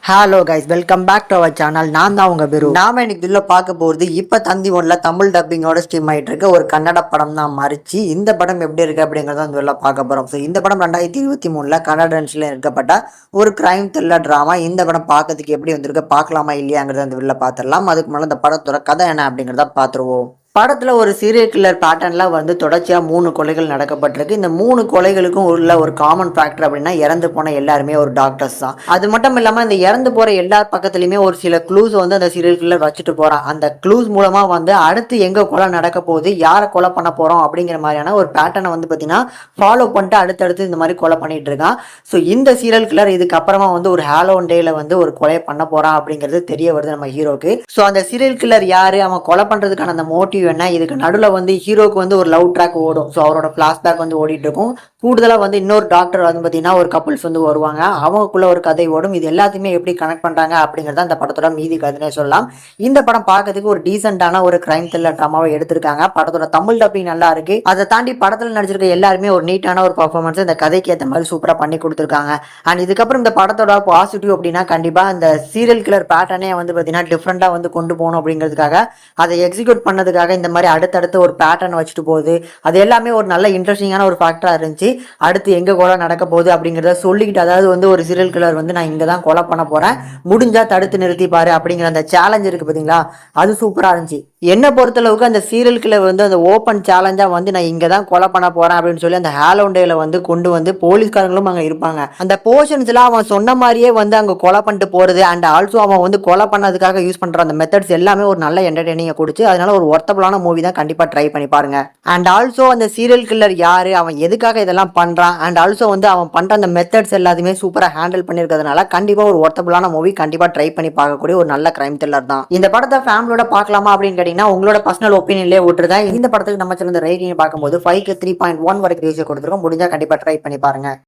Hello guys, welcome back to our channel. நான் தான் உங்க பெரு. நாம இன்னைக்கு இதுல பார்க்க போறது இப்ப தந்தி ஒன்ல தமிழ் டப்பிங்கோட ஸ்ட்ரீம் ஆயிட்டு இருக்க ஒரு கன்னட படம் தான் மறிச்சு. இந்த படம் எப்படி இருக்கு அப்படிங்கறத வந்து பார்க்க போறோம். ஸோ இந்த படம் 2023 கன்னடன்ஸ்ல இருக்கப்பட்ட ஒரு கிரைம் த்ரில்லர் டிராமா. இந்த படம் பார்க்கறதுக்கு எப்படி வந்திருக்கு, பார்க்கலாமா இல்லையாங்கிறத அந்த வெளில பார்த்துடலாம். அதுக்கு முன்னாடி இந்த படத்தோட கதை என்ன அப்படிங்கிறத பார்த்துருவோம். படத்துல ஒரு சீரியல் கில்லர் பேட்டர்ன்ல வந்து தொடர்ச்சியா 3 கொலைகள் நடக்கப்பட்டிருக்கு. இந்த 3 கொலைகளுக்கும் உள்ள ஒரு காமன் ஃபேக்டர் அப்படின்னா இறந்து போன எல்லாருமே ஒரு டாக்டர்ஸ் தான். அது மட்டும் இல்லாம இந்த இறந்து போற எல்லார் பக்கத்துலயுமே ஒரு சில க்ளூஸ் வந்து அந்த சீரியல் கில்லர் வச்சுட்டு போறான். அந்த க்ளூஸ் மூலமா வந்து அடுத்து எங்க கொலை நடக்க போகுது, யாரை கொலை பண்ண போறோம் அப்படிங்கிற மாதிரியான ஒரு பேட்டர்னை வந்து பாத்தீங்கன்னா ஃபாலோ பண்ணிட்டு அடுத்தடுத்து இந்த மாதிரி கொலை பண்ணிட்டு இருக்கான். ஸோ இந்த சீரியல் கில்லர் இதுக்கப்புறமா வந்து ஒரு ஹாலோன் டேல வந்து ஒரு கொலை பண்ண போறான் அப்படிங்கிறது தெரிய வருது நம்ம ஹீரோக்கு. ஸோ அந்த சீரியல் கில்லர் யாரு, அவன் கொலை பண்றதுக்கான அந்த மோட்டிவ் என்ன, இதுக்கு நடுவில் வந்து ஹீரோக்கு வந்து ஒரு லவ் ட்ராக் ஓடும். ஸோ அவரோட ஃபிளாஷ்பேக் வந்து ஓடிட்டு இருக்கும். கூடுதலாக வந்து இன்னொரு டாக்டர் வந்து பார்த்தீங்கன்னா ஒரு கப்புள்ஸ் வந்து வருவாங்க, அவங்களுக்குள்ள ஒரு கதை ஓடும். இது எல்லாத்தையுமே எப்படி கனெக்ட் பண்றாங்க அப்படிங்கிறத அந்த படத்தோட மீதி கதைனே சொல்லலாம். இந்த படம் பார்க்கறதுக்கு ஒரு டீசென்டான ஒரு கிரைம் த்ரில்லர் ட்ராமாவை எடுத்திருக்காங்க. படத்தோட தமிழ் டப்பிங் நல்லா இருக்கு. அதை தாண்டி படத்தில் நடிச்சிருக்க எல்லாருமே ஒரு நீட்டான ஒரு பர்ஃபார்மன்ஸ் இந்த கதைக்கு ஏற்ற மாதிரி சூப்பராக பண்ணி கொடுத்துருக்காங்க. அண்ட் இதுக்கப்புறம் இந்த படத்தோட பாசிட்டிவ் அப்படின்னா கண்டிப்பா இந்த சீரியல் கில்லர் பேட்டர்னே வந்து பார்த்தீங்கன்னா டிஃப்ரெண்டா வந்து கொண்டு போகணும் அப்படிங்கிறதுக்காக அதை எக்ஸிக்யூட் பண்ணதுக்காக இந்த மாதிரி அடுத்தடுத்து ஒரு பேட்டர்ன் வச்சுட்டு போகுது. அது எல்லாமே ஒரு நல்ல இன்ட்ரெஸ்டிங்கான ஒரு ஃபேக்டரா இருந்துச்சு. அடுத்து எங்க கொலை நடக்க போகுது அப்படிங்கிறத சொல்லிக்கிட்டு, அதாவது வந்து ஒரு சீரியல் கில்லர் வந்து நான் இங்க தான் கொலை பண்ண போறேன், முடிஞ்சா தடுத்து நிறுத்தி பாரு அப்படிங்கிற அந்த சேலஞ்ச் இருக்கு பாத்தீங்களா, அது சூப்பரா இருந்துச்சு. என்ன பொறுத்தளவுக்கு அந்த சீரியல் கில்லர் வந்து அந்த ஓப்பன் சேலஞ்சா வந்து நான் இங்க தான் கொலை பண்ண போறேன் அப்படின்னு சொல்லி அந்த ஹாலோன் டேல வந்து கொண்டு வந்து போலீஸ்காரங்களும் அங்க இருப்பாங்க. அந்த போர்ஷன்ஸ்ல அவன் சொன்ன மாதிரியே வந்து அங்க கொலை பண்ணிட்டு போறது அண்ட் ஆல்சோ அவன் வந்து கொலை பண்ணதுக்காக யூஸ் பண்ற அந்த மெத்தட்ஸ் எல்லாமே ஒரு நல்ல என்டர்டெய்னிங்கா கொடுத்து, அதனால ஒரு ஒர்த்தபிளான மூவி தான், கண்டிப்பா ட்ரை பண்ணி பாருங்க. அண்ட் ஆல்சோ அந்த சீரியல் கில்லர் யாரு, அவன் எதுக்காக இதெல்லாம் பண்றான், அண்ட் ஆல்சோ வந்து அவன் பண்ற அந்த மெத்தட்ஸ் எல்லாத்தையுமே சூப்பரா ஹேண்டில் பண்ணிருக்கிறதுனால கண்டிப்பா ஒரு ஒர்த்தபிளான மூவி, கண்டிப்பா ட்ரை பண்ணி பார்க்கக்கூடிய ஒரு நல்ல கிரைம் த்ரில்லர் தான். இந்த படத்தை ஃபேமிலியோட பார்க்கலாமா அப்படின்னு கேட்டீங்கன்னா உங்களோட பர்சனல் ஒப்பீனியன்லேயே விட்டுருதான். இந்த படத்துக்கு நம்ம சேனல் ரேட்டிங் பார்க்கும்போது 5க்கு 3.1 வரைக்கும் ரேஷியோ கொடுத்துருக்கோம். முடிஞ்சா கண்டிப்பா ட்ரை பண்ணி பாருங்க.